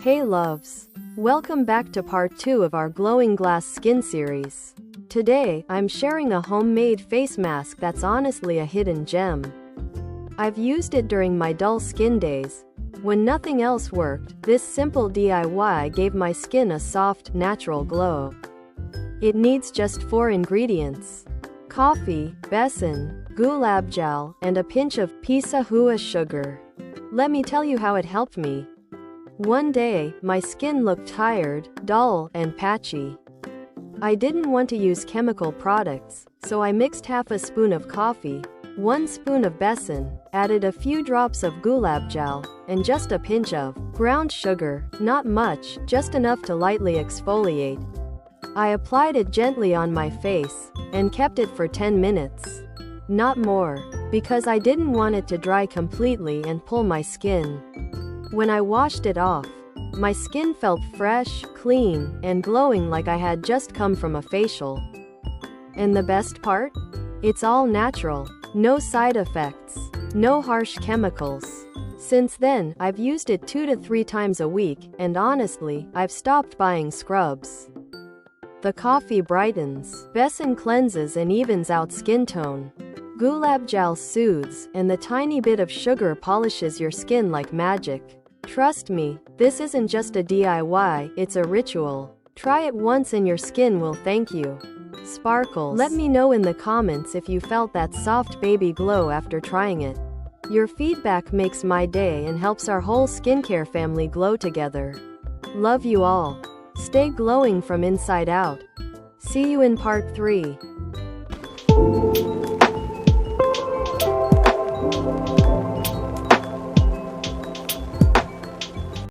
Hey loves! Welcome back to part 2 of our glowing glass skin series. Today, I'm sharing a homemade face mask that's honestly a hidden gem. I've used it during my dull skin days. When nothing else worked, this simple DIY gave my skin a soft, natural glow. It needs just 4 ingredients: coffee, besan, gulab jal, and a pinch of pisa hua sugar. Let me tell you how it helped me. One day, my skin looked tired, dull, and patchy. I didn't want to use chemical products, so I mixed half a spoon of coffee, 1 spoon of besan, added a few drops of gulab jal, and just a pinch of ground sugar, not much, just enough to lightly exfoliate. I applied it gently on my face, and kept it for 10 minutes. Not more, because I didn't want it to dry completely and pull my skin. When I washed it off, my skin felt fresh, clean, and glowing like I had just come from a facial. And the best part? It's all natural, no side effects, no harsh chemicals. Since then, I've used it 2 to 3 times a week, and honestly, I've stopped buying scrubs. The coffee brightens, besan cleanses and evens out skin tone. Gulab jal soothes, and the tiny bit of sugar polishes your skin like magic. Trust me, this isn't just a DIY, it's a ritual. Try it once and your skin will thank you. Sparkles. Let me know in the comments if you felt that soft baby glow after trying it. Your feedback makes my day and helps our whole skincare family glow together. Love you all. Stay glowing from inside out. See you in part 3.